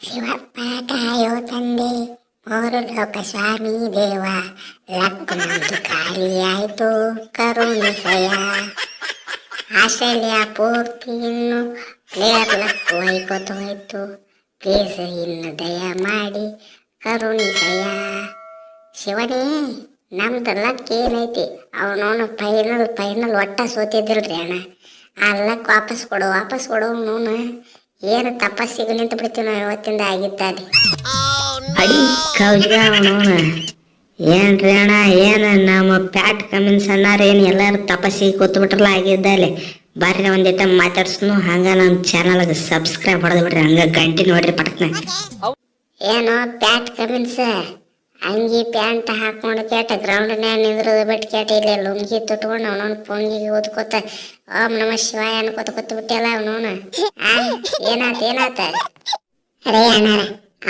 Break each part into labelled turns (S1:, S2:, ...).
S1: ಶಿವಪ್ಪ ಕಾಯೋ ತಂದೆ ಮೂರು ಲೋಕ ಸ್ವಾಮಿ ದೇವ ಲಕ್ಕು ನಮ್ದು ಖಾಲಿಯಾಯ್ತು ಕರುಣಿಸಯ. ಆಸ್ಟ್ರೇಲಿಯಾ ಪೂರ್ತಿ ಇನ್ನು ಪ್ಲೇಯರ್ ಲಕ್ಕು ಹೊಯ್ಕೋತು ಹೋಯ್ತು, ಪ್ಲೀಸ್ ಇನ್ನು ದಯ ಮಾಡಿ ಕರುಣಿಸಯ. ಶಿವನೇ ನಮ್ದು ಲಕ್ ಏನೈತಿ, ಅವನವನು ಫೈನಲ್ ಒಟ್ಟ ಸೋತಿದ್ದಿಲ್ರಿ ಅಣ್ಣ. ಆ ಲಕ್ ವಾಪಸ್ ಕೊಡು ಅವನು. ಏನು ತಪಸ್ಸಿಗೆ ನಿಂತು ಬಿಡ್ತೀವಿ ನಾವು ಇವತ್ತಿಂದ ಆಗಿದ್ದಾನೆ.
S2: ಅಡಿ ಕೌಜ್ಗ ಅವನವನ ಏನ್ರಿ ಅಣ್ಣ, ಏನು ನಮ್ಮ ಪ್ಯಾಟ್ ಕಮಿನ್ಸ್ ಅಣ್ಣಾರ ಏನು ಎಲ್ಲರೂ ತಪಸ್ಸಿಗೆ ಕೂತು ಬಿಟ್ರಲ್ಲ ಆಗಿದ್ದಾಲೆ. ಬರ್ರಿ ಒಂದಿಟ ಮಾತಾಡ್ಸ್ನು, ಹಂಗ ನಮ್ಮ ಚಾನಲ್ಗೆ ಸಬ್ಸ್ಕ್ರೈಬ್ ಹೊಡೆದು ಬಿಡ್ರಿ, ಹಂಗ ಗಂಟೆ ನೋಡ್ರಿ ಪಟ್ನ.
S1: ಏನೋ ಪ್ಯಾಟ್ ಕಮಿನ್ಸ್ ಅಂಗಿ ಪ್ಯಾಂಟ್ ಹಾಕೊಂಡು ಕೇಟ ಗ್ರೌಂಡ್ನ್ಯಾಗ ನಿಂದ್ರದು ಬಿಟ್ಟು ಕೇಟ ಇಲ್ಲಿ ಲುಂಗಿ ತುಟ್ಕೊಂಡು ಅವನವನು ಪೊಂಗಿಗೆ ಓದ್ಕೋತ ಓಂ ನಮ ಶಿವಾಯ ಅನ್ಕೋತ ಕೂತ್ ಬಿಟ್ಟಲ್ಲ ಅವನವನು. ಏನಾತ ಅರೇ ಅಣ್ಣಾರ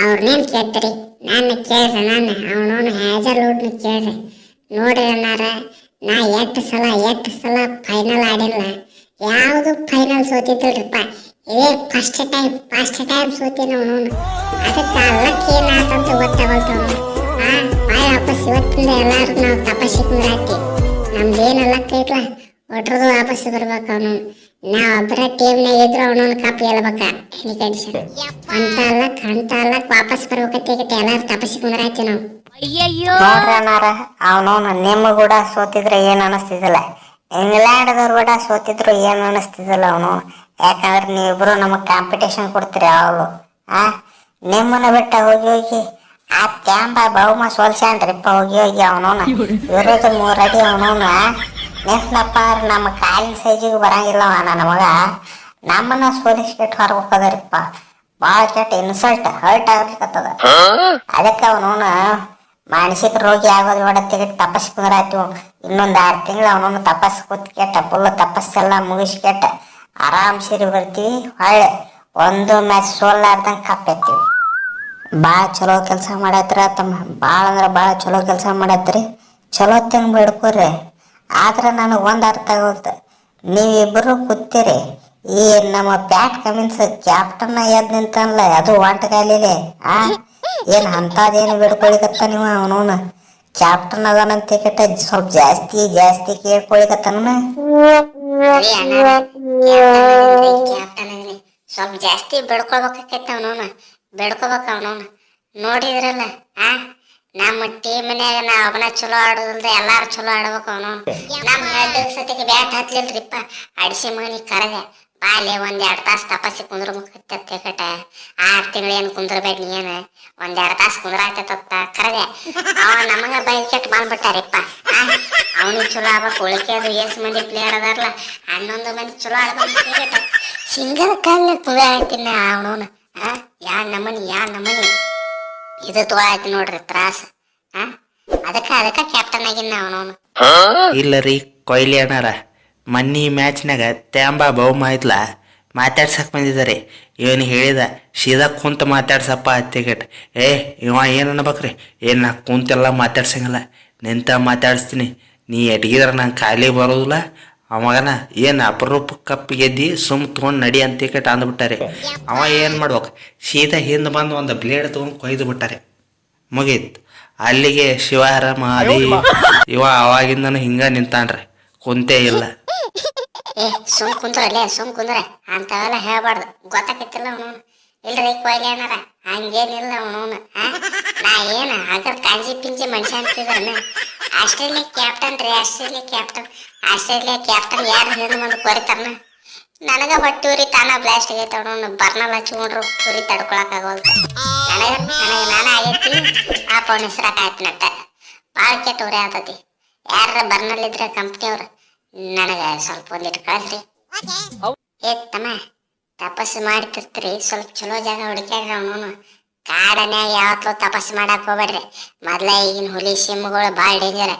S1: ಅವ್ರನ್ನೇನು ಕೇಳ್ತೀರಿ, ನಾನು ಕೇಳ್ರಿ, ಅವನವನು ಹ್ಯಾಜರ್ವುಡ್ನ ಕೇಳ್ರಿ. ನೋಡ್ರಿ ಅಣ್ಣಾರ, ನಾ ಎಷ್ಟು ಸಲ ಫೈನಲ್ ಆಡಿಲ್ಲ, ಯಾವುದು ಫೈನಲ್ ಸೋತಿದ್ದಿಲ್ರಿಪ್ಪ. ಇದೇ ಫಸ್ಟ್ ಟೈಮ್ ಸೋತೀನಿ ಅವನವನು. ಅದಕ್ಕೆ ಅಲ್ಲಕ್ಕೆ ಏನಾತಂತ ಗೊತ್ತಾಗಲ್ತವನು. ವಾಪಸ್ ಇವತ್ತಿಂದ ಎಲ್ಲಾರು ನಾವು ತಪಸ್ಸಿಗೆ ಕುಂದ್ರಾತಿ, ನಮ್ದೇನು ಲಕ್ಕ ಐತ್ಲ ಒಟ್ರದು ವಾಪಸ್ ಬರ್ಬೇಕು ಅವನು. ನಾವು ಒಬ್ಬರ ಟೀಮ್ನಾಗ ಇದ್ರು ಅವನೊಂದು ಕಪ್ ಹೇಳ್ಬೇಕ ಎನಿ ಕಂಡೀಷನ್. ಅಂತ ಲಕ್ ವಾಪಸ್ ಬರ್ಬೇಕಂತ ಎಲ್ಲಾರು ತಪಸ್ಸಿಗೆ ಕುಂದ್ರಾತಿ ನಾವು.
S2: ನೋಡ್ರಿ ಅಣ್ಣಾರ, ಅವನವನು ನಿಮ್ಮ ಕೂಡ ಸೋತಿದ್ರೆ ಏನು ಅನಿಸ್ತಿದ್ದಿಲ್ಲ, ಇಂಗ್ಲೆಂಡ್ದವ್ರು ಕೂಡ ಸೋತಿದ್ರು ಏನು ಅನಿಸ್ತಿದ್ದಿಲ್ಲ ಅವನು. ಯಾಕಂದ್ರೆ ನೀವಿಬ್ರು ನಮಗೆ ಕಾಂಪಿಟೇಷನ್ ಕೊಡ್ತೀರಿ ಅವಳು. ನಿಮ್ಮನ್ನ ಬಿಟ್ಟ ಹೋಗಿ ಆ ತ್ಯಾಂಬ ಬಹುಮ ಸೋಲ್ಸ್ಯಾನ್ರಿಪ್ಪ ಹೋಗಿ ಅವನವನ ಇರೋದು 3 ಅಡಿ ಅವನವನ. ನೆನ್ಸ್ನಪ್ಪ ನಮ್ಮ ಕಾಲಿನ ಸೈಜಿಗೆ ಬರಂಗಿಲ್ಲ ನನ್ನ ಮಗ, ನಮ್ಮನ್ನ ಸೋಲಿಸ್ಬಿಟ್ಟು ಹೊರಗೋದರಿಪ್ಪ. ಭಾಳ ಕೆಟ್ಟ ಇನ್ಸಲ್ಟ್ ಹರ್ಟ್ ಆಗ್ಲಿಕ್ಕತ್ತದ. ಅದಕ್ಕೆ ಅವನವನ ಮಾನಸಿಕ ರೋಗಿ ಆಗೋದು ಬೇಡ ತೆಗೆದು ತಪಸ್ ಕುಂದ್ರಾಯ್ತು. ಇನ್ನೊಂದು 6 ತಿಂಗಳು ಅವನವನು ತಪಸ್ ಕೂತ್ ಕೆಟ್ಟ ಫುಲ್ ತಪಸ್ಸೆಲ್ಲ ಮುಗಿಸಿ ಕೆಟ್ಟ ಆರಾಮ್ ಸೇರಿ ಬರ್ತೀವಿ. ಹೊಳ್ಳೆ ಒಂದು ಮ್ಯಾಚ್ ಸೋಲ್ಲಾರ್ದಂಗೆ ಕಪ್ ಎತ್ತೀವಿ. ಭಾಳ ಚಲೋ ಕೆಲಸ ಮಾಡತ್ತರ ತಮ್ಮ, ಭಾಳ ಅಂದ್ರೆ ಭಾಳ ಚಲೋ ಕೆಲಸ ಮಾಡತ್ರಿ. ಚಲೋ ತಂಗ ಬೇಡ್ಕೊರಿ. ಆದ್ರೆ ನನಗೆ ಒಂದು ಅರ್ಥ ಆಗೋಲ್ತು, ನೀವಿಬ್ಬರು ಕೂತೀರಿ, ಈ ನಮ್ಮ ಪ್ಯಾಟ್ ಕಮಿನ್ಸ್ ಕ್ಯಾಪ್ಟನ್ ಎದ್ದು ನಿಂತಲ್ಲ, ಅದು ಒಂಟಗಾಲಿಲೆ ಏನು ಅಂಥದ್ದೇನು ಬೇಡ್ಕೊಳಿಕತ್ತ ನೀವು. ಅವನವನು ಕ್ಯಾಪ್ಟನ್ ಅದನಂತ ಕೆಟ್ಟ ಸ್ವಲ್ಪ ಜಾಸ್ತಿ ಕೇಳ್ಕೊಳಿಕತ್ತನ.
S1: ಸ್ವಲ್ಪ ಜಾಸ್ತಿ ಬೆಡ್ಕೊಳ್ಬೇಕಾಕೈತೆ ಅವನವನು, ಬೆಡ್ಕೋಬೇಕ ಅವನವನು. ನೋಡಿದ್ರಲ್ಲ ನಮ್ಮ ಟೀಮ್ನ್ಯಾಗ ನಾ ಒಬ್ಬನ ಚಲೋ ಆಡೋದಿಲ್ದೆ ಎಲ್ಲಾರು ಚಲೋ ಆಡ್ಬೇಕು ಅವನವನು. ನಮ್ಮ ಎರಡು ಸತಿಗೆ ಬ್ಯಾಟ್ ಹತ್ಲಿಲ್ರಿಪ್ಪ, ಅಡಿಸಿ ಮಗನಿಗೆ ಕರೆದೆ ಬಾಲೆ 1-2 ತಾಸು ತಪಸ್ಸಿ ಕುಂದ್ರಬೇಕತ್ತ ಕಟ. 6 ತಿಂಗಳು ಏನು ಕುಂದ್ರಬೇಡ ನೀ, ಏನು 1-2 ತಾಸು ಕುಂದ್ರಾಗ್ತೈತತ್ತ ಕರೆದೆ. ಅವ ನಮಗ ಬೈದ್ ಕೆಟ್ಟು ಬಂದ್ಬಿಟ್ಟಾರಿಪ್ಪ. ಅವನಿಗೆ ಚಲೋ ಆಗ್ಬೇಕು, ಉಳಿಕೆದು ಎಷ್ಟು ಮಂದಿ ಪ್ಲೇಯರ್ ಅದಾರಲ್ಲ 11 ಮಂದಿ ಚಲೋ ಆಡ್ಬೇಕು. ಸಿಂಗಲ್ ಕಾಲ ಕುಂದ್ರ ಆಯ್ತೀನಿ ಅವನವನು. ಯಾ ನಮನಿ ಇದು ತೋಳಾಯ್ತು ನೋಡ್ರಿ ತ್ರಾಸ. ಅದಕ್ಕೆ ಕ್ಯಾಪ್ಟನ್ ಆಗಿನ ಅವನವನು.
S3: ಇಲ್ಲ ರೀ ಕೊಹ್ಲಿ ಅಣ್ಣಾರ, ಮನ್ನಿ ಮ್ಯಾಚ್ನಾಗ ತ್ಯಾಂಬ ಬಹುಮ ಆಯ್ತಲ್ಲ, ಮಾತಾಡ್ಸಕ್ಕೆ ಬಂದಿದ್ದಾರೆ. ಇವನು ಹೇಳಿದ ಸೀದಾ ಕುಂತ ಮಾತಾಡ್ಸಪ್ಪ ಅತ್ತಿಗೆಟ್. ಇವ ಏನು ಅನ್ಬೇಕ್ರಿ, ಏನು ನಾ ಕುಂತೆಲ್ಲ ಮಾತಾಡ್ಸಂಗಿಲ್ಲ, ನಿಂತ ಮಾತಾಡಿಸ್ತೀನಿ, ನೀ ಎಟ್ಗಿದ್ರೆ ನಂಗೆ ಖಾಲಿ ಬರೋದಿಲ್ಲ. ಅವಾಗನ ಏನು ಅಪರೂಪ ಕಪ್ ಗೆದ್ದಿ ಸುಮ್ ತೊಗೊಂಡು ನಡಿ ಅಂತ ಅಂದ್ಬಿಟ್ಟಾರೆ. ಅವ ಏನು ಮಾಡ್ಬೇಕು, ಸೀದಾ ಹಿಂದೆ ಬಂದು ಒಂದು ಬ್ಲೇಡ್ ತೊಗೊಂಡು ಕೊಯ್ದು ಬಿಟ್ಟಾರೆ, ಮುಗೀತು ಅಲ್ಲಿಗೆ. ಶಿವಾರಾಮ ಅದಿ ಇವ ಅವಾಗಿಂದನು ಹಿಂಗ ನಿಂತಾನ್ರಿ, ಕುಂತೇ ಇಲ್ಲ.
S1: ಸುಮ್ ಕುಂದ್ರ ಅಂತವೆಲ್ಲ ಹೇಳ್ಬಾರ್ದು, ಗೊತ್ತಾಕೈತಿಲ್ಲ ಅವನವನು. ಇಲ್ರಿ ಕೊಹ್ಲಿ ಅಣ್ಣಾರ, ಹಂಗೇನಿಲ್ಲ ಅವನವನು. ನಾ ಏನು ಅದ್ರ ಕಾಂಜಿ ಪಿಂಜಿ ಮನುಷ್ಯ ಅಂತಿದ್ದಾನೆ. ಆಸ್ಟ್ರೇಲಿಯಾ ಕ್ಯಾಪ್ಟನ್ ಯಾರು ಹಿಂದೆ ಬಂದು ಕೊರಿತಾರನ. ನನಗ ಹೊಟ್ಟಿ ಉರಿ ತಾನ ಬ್ಲಾಸ್ಟ್ ಆಗೈತೆ ಅವನವನು. ಬರ್ನಲ್ಲ ಹಚ್ಕೊಂಡ್ರು ಉರಿ ತಡ್ಕೊಳಕಾಗೋಲ್ತು. ನಾನೇ ಆಗೈತಿ ಆ ಪವನ್ ಹೆಸರಾಕಾಯ್ತು ನಟ್ಟ. ಭಾಳ ಕೆಟ್ಟ ಉರಿ ಆಗ್ತತಿ. ಯಾರ ಬರ್ನಲ್ಲಿದ್ರೆ ಕಂಪ್ನಿಯವ್ರು ನನಗೆ ಸ್ವಲ್ಪ ಒಂದಿಟ್ಟು ಕಳಿಸ್ರಿ. ತಮ್ಮ ತಪಸ್ಸು ಮಾಡ್ತಿರ್ತೀರಿ, ಸ್ವಲ್ಪ ಚಲೋ ಜಾಗ ಹುಡುಕ್ಯಾಡ್ರಿ ಅವನವನು. ಕಾಡನ್ಯಾಗ ಯಾವತ್ತೂ ತಪಸ್ಸು ಮಾಡಕ್ ಹೋಗ್ಬೇಡ್ರಿ. ಮೊದ್ಲ ಈಗಿನ ಹುಲಿ ಸಿಂಹಗಳು ಭಾಳ ಡೇಂಜರ್,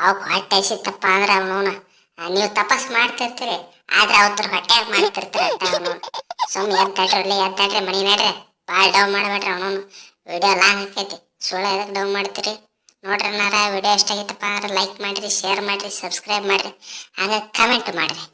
S1: ಅವಕ್ಕೆ ಹೊಟ್ಟೆ ಸಿಕ್ತಪ್ಪ ಅಂದ್ರೆ ಅವನವನು. ನೀವು ತಪಸ್ಸು ಮಾಡ್ತಿರ್ತೀರಿ, ಆದ್ರೆ ಅವ್ರ ಹೊಟ್ಟೆಯಾಗ ಮಾಡ್ತಿರ್ತೀರಿ ಅಟ್ಟ ಅವನವನು. ಸುಮ್ಮನೆ ಎದ್ದಾಡ್ರಿ ಮಣಿ ನಡ್ರಿ, ಭಾಳ ಡೌನ್ ಮಾಡಬೇಡ್ರಿ ಅವನವನು. ವಿಡಿಯೋ ಲಾಂಗ್ ಆಕೈತಿ, ಸುಳ್ಳು ಎದಕ್ಕೆ ಡೌನ್ ಮಾಡ್ತೀರಿ. ನೋಡ್ರಿ ಅಣ್ಣಾರ, ವಿಡಿಯೋ ಇಷ್ಟ ಆಗೈತಪ್ಪ ಅಂದ್ರೆ ಲೈಕ್ ಮಾಡಿರಿ, ಶೇರ್ ಮಾಡಿರಿ, ಸಬ್ಸ್ಕ್ರೈಬ್ ಮಾಡಿರಿ, ಹಾಗೆ ಕಮೆಂಟ್ ಮಾಡಿರಿ.